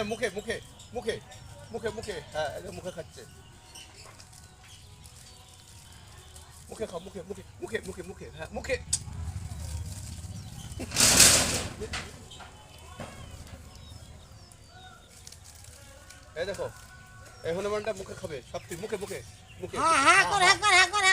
মুখে মুখে মুখে মুখে মুখে হ্যাঁ মুখে খাচ্ছে মুখে খাও মুখে মুখে মুখে মুখে মুখে হ্যাঁ মুখে এই দেখো এই হনুমানটা মুখে খাবে সব মুখে মুখে মুখে হ্যাঁ হ্যাঁ কর হ্যাঁ কর হ্যাঁ কর